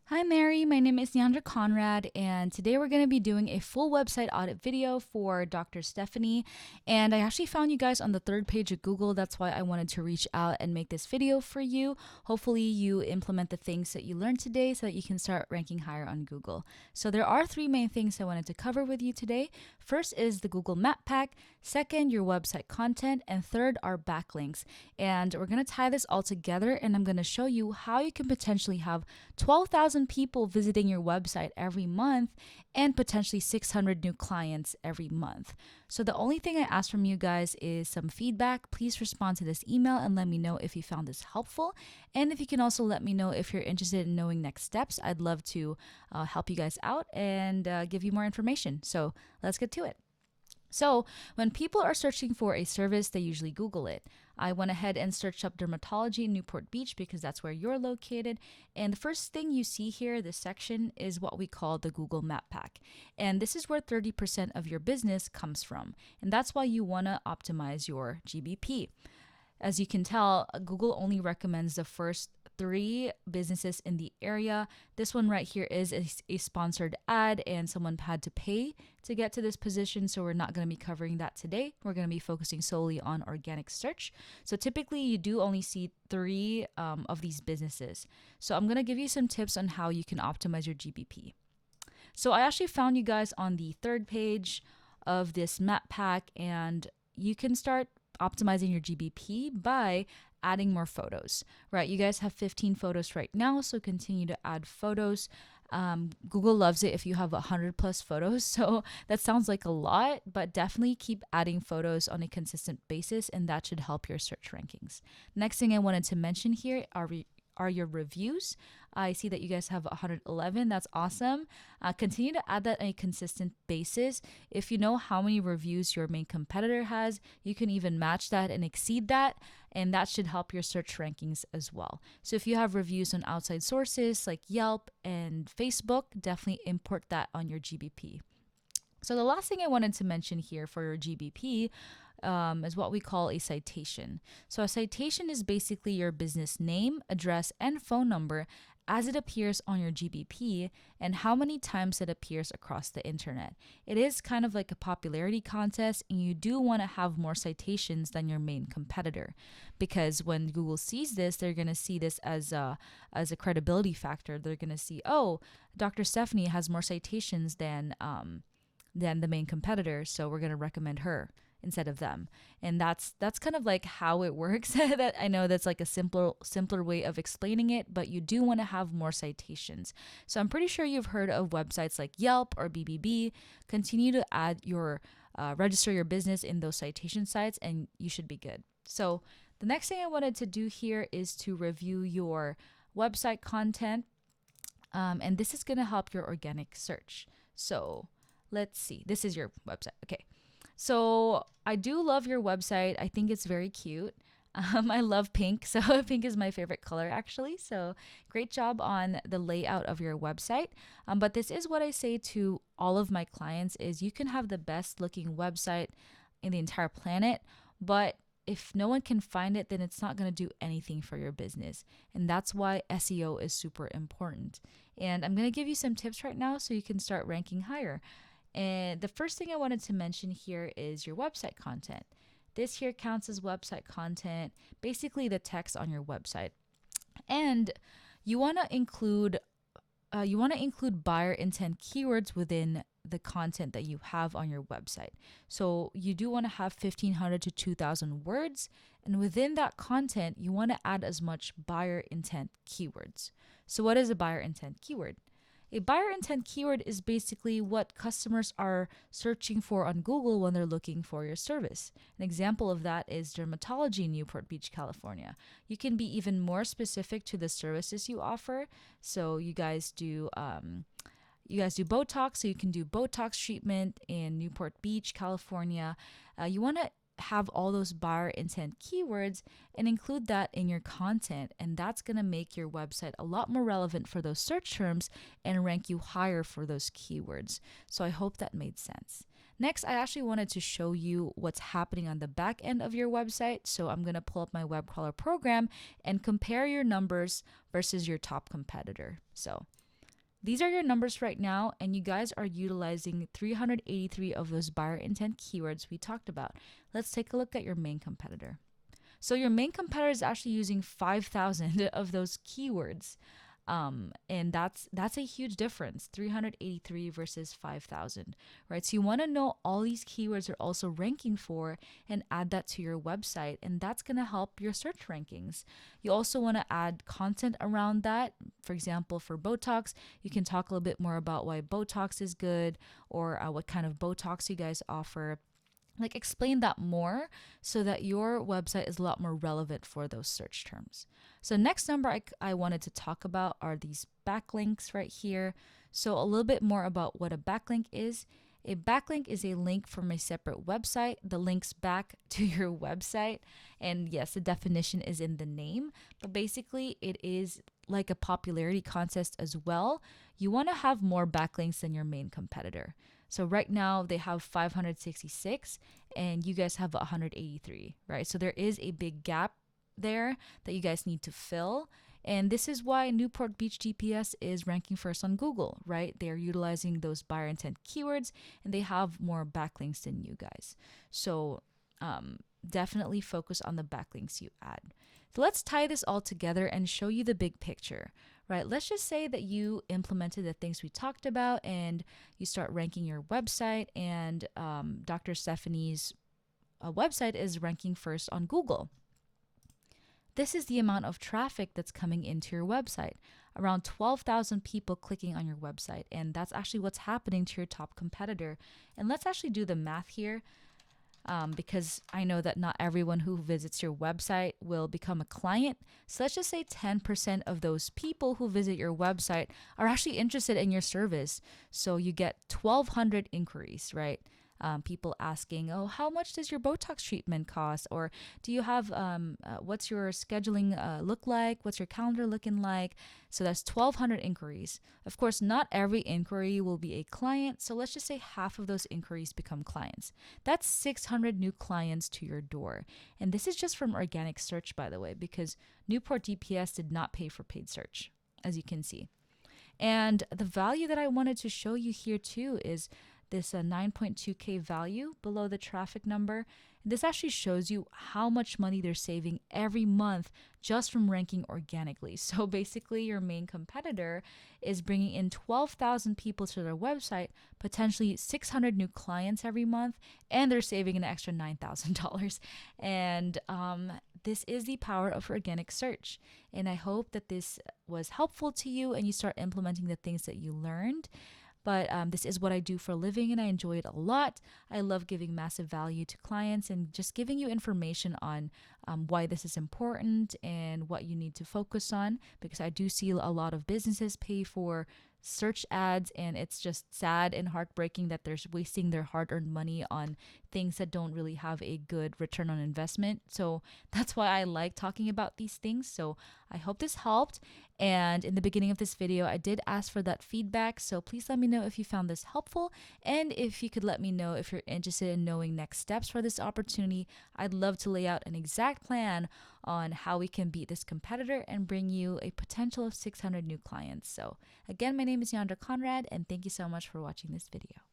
Hi Mary, my name is Neandra Conrad, and today we're going to be doing a full website audit video for Dr. Stefanie. And I actually found you guys on the third page of Google. That's why I wanted to reach out and make this video for you. Hopefully you implement the things that you learned today so that you can start ranking higher on Google. So there are three main things I wanted to cover with you today. First is the Google Map Pack, second, your website content, and third are backlinks. And we're going to tie this all together, and I'm going to show you how you can potentially have 12,000 people visiting your website every month and potentially 600 new clients every month. So the only thing I ask from you guys is some feedback. Please respond to this email and let me know if you found this helpful. And if you can also let me know if you're interested in knowing next steps, I'd love to help you guys out and give you more information. So let's get to it. So when people are searching for a service, they usually Google it. I went ahead and searched up Dermatology in Newport Beach because that's where you're located. And the first thing you see here, this section, is what we call the Google Map Pack. And this is where 30% of your business comes from. And that's why you want to optimize your GBP. As you can tell, Google only recommends the first 3 businesses in the area. This one right here is a sponsored ad, and someone had to pay to get to this position, so we're not going to be covering that today. We're going to be focusing solely on organic search. So typically you do only see 3 of these businesses. So I'm going to give you some tips on how you can optimize your GBP. So I actually found you guys on the third page of this map pack, and you can start optimizing your GBP by adding more photos, right? You guys have 15 photos right now, so continue to add photos. Google loves it if you have 100 plus photos, so that sounds like a lot, but definitely keep adding photos on a consistent basis, and that should help your search rankings. Next thing I wanted to mention here are your reviews. I see that you guys have 111. That's awesome. Continue to add that on a consistent basis. If you know how many reviews your main competitor has, you can even match that and exceed that, and that should help your search rankings as well. So if you have reviews on outside sources like Yelp and Facebook, definitely import that on your GBP. So the last thing I wanted to mention here for your GBP is what we call a citation. So a citation is basically your business name, address, and phone number as it appears on your GBP and how many times it appears across the internet. It is kind of like a popularity contest, and you do want to have more citations than your main competitor, because when Google sees this, they're going to see this as a credibility factor. They're going to see, oh, Dr. Stefanie has more citations than the main competitor, so we're going to recommend her instead of them. And that's kind of like how it works. That I know that's like a simpler way of explaining it, but you do want to have more citations. So I'm pretty sure you've heard of websites like Yelp or BBB. Continue to add your register your business in those citation sites, and you should be good. So the next thing I wanted to do here is to review your website content, and this is going to help your organic search. So let's see. This is your website. Okay. So I do love your website. I think it's very cute. I love pink. So pink is my favorite color, actually. So great job on the layout of your website. But this is what I say to all of my clients is you can have the best looking website in the entire planet, but if no one can find it, then it's not going to do anything for your business. And that's why SEO is super important. And I'm going to give you some tips right now so you can start ranking higher. And the first thing I wanted to mention here is your website content. This here counts as website content, basically the text on your website. And you want to include buyer intent keywords within the content that you have on your website. So you do want to have 1,500 to 2,000 words, and within that content, you want to add as much buyer intent keywords. So what is a buyer intent keyword? A buyer intent keyword is basically what customers are searching for on Google when they're looking for your service. An example of that is Dermatology in Newport Beach, California. You can be even more specific to the services you offer. So you guys do Botox, so you can do Botox treatment in Newport Beach, California. You want to have all those buyer intent keywords and include that in your content, and that's going to make your website a lot more relevant for those search terms and rank you higher for those keywords. So I hope that made sense. Next, I actually wanted to show you what's happening on the back end of your website. So I'm going to pull up my web crawler program and compare your numbers versus your top competitor. So These are your numbers right now, and you guys are utilizing 383 of those buyer intent keywords we talked about. Let's take a look at your main competitor. So your main competitor is actually using 5,000 of those keywords. And that's a huge difference, 383 versus 5,000, right? So you want to know all these keywords are also ranking for and add that to your website, and that's going to help your search rankings. You also want to add content around that. For example, for Botox, you can talk a little bit more about why Botox is good, or what kind of Botox you guys offer. Like, explain that more so that your website is a lot more relevant for those search terms. So next number I wanted to talk about are these backlinks right here. So a little bit more about what a backlink is. A backlink is a link from a separate website that links back to your website. And yes, the definition is in the name, but basically it is like a popularity contest as well. You want to have more backlinks than your main competitor. So right now they have 566 and you guys have 183, right? So there is a big gap there that you guys need to fill. And this is why Newport Beach GPS is ranking first on Google, right? They're utilizing those buyer intent keywords and they have more backlinks than you guys. So definitely focus on the backlinks you add. So let's tie this all together and show you the big picture, right? Let's just say that you implemented the things we talked about and you start ranking your website, and Dr. Stefanie's website is ranking first on Google. This is the amount of traffic that's coming into your website, around 12,000 people clicking on your website, and that's actually what's happening to your top competitor. And let's actually do the math here. Because I know that not everyone who visits your website will become a client. So let's just say 10% of those people who visit your website are actually interested in your service. So you get 1,200 inquiries, right? People asking, oh, how much does your Botox treatment cost? Or do you have, what's your scheduling look like? What's your calendar looking like? So that's 1,200 inquiries. Of course, not every inquiry will be a client. So let's just say half of those inquiries become clients. That's 600 new clients to your door. And this is just from organic search, by the way, because Newport DPS did not pay for paid search, as you can see. And the value that I wanted to show you here too is this 9.2K value below the traffic number. This actually shows you how much money they're saving every month just from ranking organically. So basically your main competitor is bringing in 12,000 people to their website, potentially 600 new clients every month, and they're saving an extra $9,000. And this is the power of organic search. And I hope that this was helpful to you and you start implementing the things that you learned. But this is what I do for a living and I enjoy it a lot. I love giving massive value to clients and just giving you information on why this is important and what you need to focus on, because I do see a lot of businesses pay for search ads, and it's just sad and heartbreaking that they're wasting their hard-earned money on things that don't really have a good return on investment. So that's why I like talking about these things. So I hope this helped. And in the beginning of this video, I did ask for that feedback. So please let me know if you found this helpful, and if you could let me know if you're interested in knowing next steps for this opportunity. I'd love to lay out an exact plan on how we can beat this competitor and bring you a potential of 600 new clients. So again, my name is Yandra Conrad, and thank you so much for watching this video.